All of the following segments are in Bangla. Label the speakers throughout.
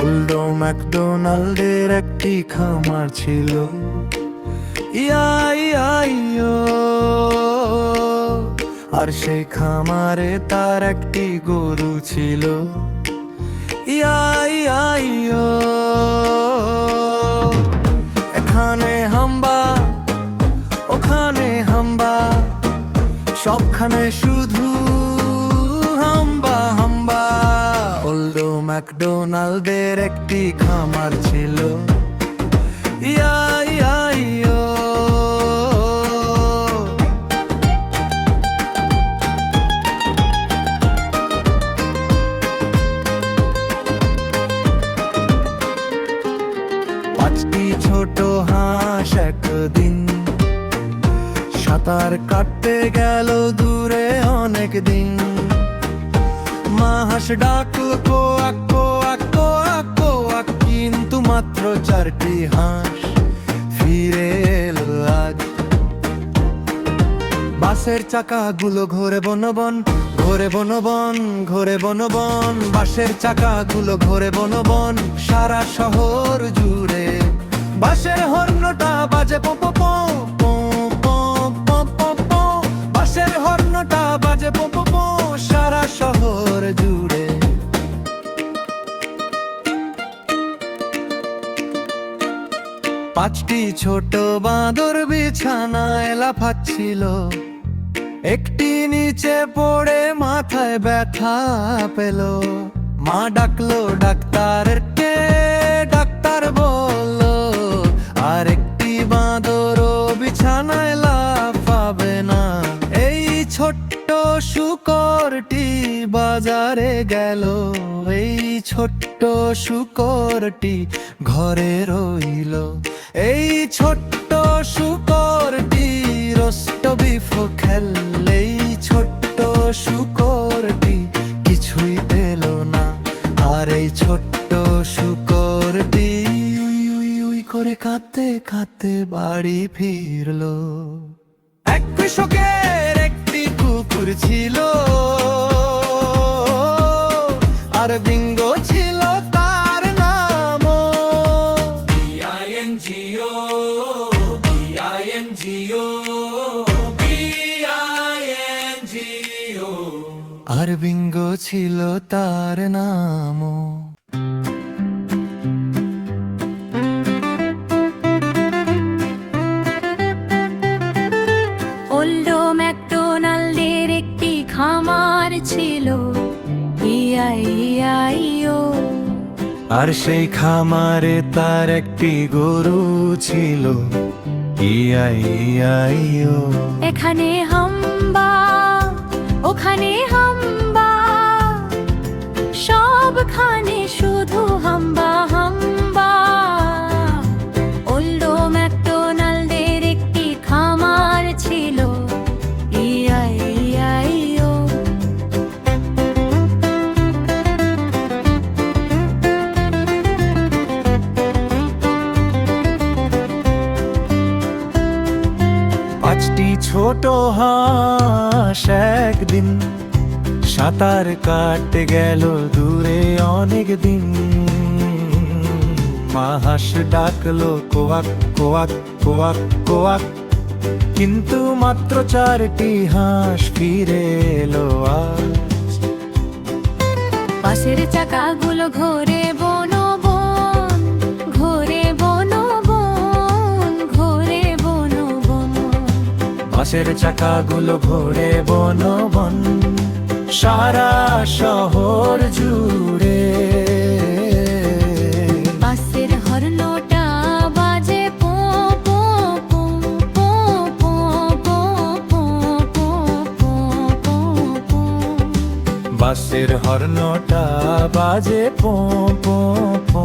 Speaker 1: ওল্ড ম্যাকডোনাল্ডের একটি খামার ছিল, ইয়া আর সেই খামারে তার একটি গরু ছিল, ইয়া এখানে হাম্বা ওখানে হাম্বা, সবখানে শুধু হাম্বা হাম্বা। ওল্ড ম্যাকডোনাল্ডের একটি খামার ছিল, ইয়া পাঁচটি ছোট হাঁস একদিন সাঁতার কাটতে গেল দূরে অনেক দিন। মা হাঁস ডাকল কোয়াক কোয়াক কোয়াক কোয়াক, কিন্তু মাত্র চারটি হাঁস ফিরে এলো আজ। বাসের চাকাগুলো ঘোরে বনবন, ঘোরে বনবন, ঘোরে বনবন, বাসের চাকাগুলো ঘোরে বনবন সারা শহর জুড়ে। বাসের হর্নটা বাজে পো পো পো পো পো পো পো পো, বাসের হর্নটা বাজে পো পো পো সারা শহর জুড়ে। পাঁচটি ছোট বাঁদর বিছানায় লাফাচ্ছিল, একটি নিচে পড়ে মাথায় ব্যথা পেল। মা ডাকলো ডাক্তারকে, ডাক্তার বলল আর একটি বাঁদরও বিছানায় লাফাবে না। এই ছোট্ট শূকরটি বাজারে গেল, এই ছোট্ট শূকরটি ঘরে রইল। এই ছোট্ট শূকরটি রোস্ট বিফ খেললে, এই ছোট্ট শূকরটি কিছুই পেল না। আর এই ছোট্ট শূকরটি উই করে কাঁদতে কাঁদতে বাড়ি ফিরলো। এক কৃষকের একটি কুকুর ছিল, আর বিঙ্গো ছিল তার নাম। বিআইএনজিও বিআইএনজিও বিআইএনজিও, আর বিঙ্গো ছিল তার নাম।
Speaker 2: ওল্ড ম্যাকডোনাল্ডের একটি খামার ছিল, ইয়া
Speaker 1: আর সেই খামারে তার একটি গরু ছিল, ইয়া
Speaker 2: এখানে হাম্বা ওখানে হাম্বা, সবখানে শুধু হাম্বা হাম্বা। ওল্ড ম্যাকডোনাল্ডের একটি খামার ছিল, ইয়া
Speaker 1: পাঁচটি ছোট হাঁস একদিন সাঁতার কাটতে গেল দূরে অনেক দিন। মা হাঁস ডাকলো কোয়াক কোয়াক কোয়াক কোয়াক, কিন্তু মাত্র চারটি হাঁস ফিরে এলো আজ।
Speaker 2: বাসের চাকাগুলো ঘোরে বনবন, ঘোরে বনবন, ঘোরে বনবন,
Speaker 1: বাসের চাকাগুলো ঘোরে বনবন সারা শহর জুড়ে।
Speaker 2: বাসের হর্নটা বাজে পো পো পো পো পো পো পো পো পো পো পো,
Speaker 1: বাসের হর্নটা বাজে পো পো পো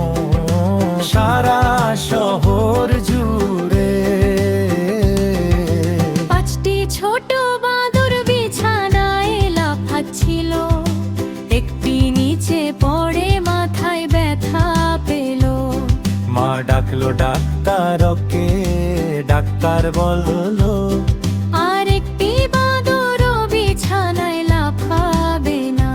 Speaker 1: সারা শহর জুড়ে।
Speaker 2: পাঁচটি ছোট বাঁদর বিছানায় লাফাচ্ছিল, একটি নিচে পড়ে মাথায় ব্যথা পেল।
Speaker 1: মা ডাকলো ডাক্তারকে, ডাক্তার বললো
Speaker 2: আর একটি বাঁদরও বিছানায় লাফাবে না।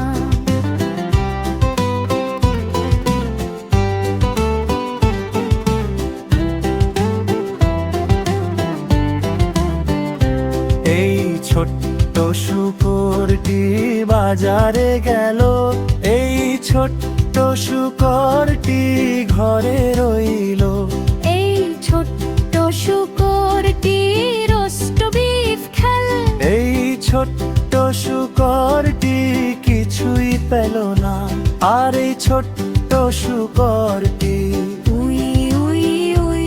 Speaker 1: শূকরটি বাজারে গেল, এই ছোট্ট শূকরটি ঘরে রইল।
Speaker 2: এই ছোট্ট শূকরটি রোস্ট বিফ খেল।
Speaker 1: এই ছোট্ট শূকরটি কিছুই পেল না, আর এই ছোট্ট শূকরটি
Speaker 2: উই উই উই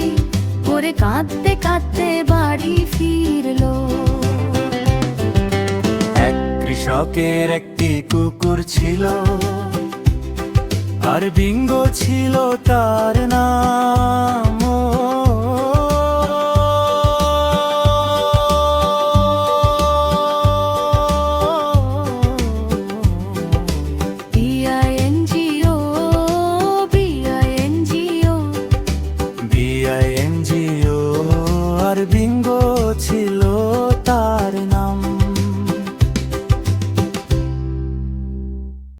Speaker 2: করে কাঁদতে কাঁদতে বাড়ি ফিরলো।
Speaker 1: এক কৃষকের একটি কুকুর ছিল, আর বিঙ্গো ছিল তার নাম।
Speaker 2: BINGO BINGO
Speaker 1: BINGO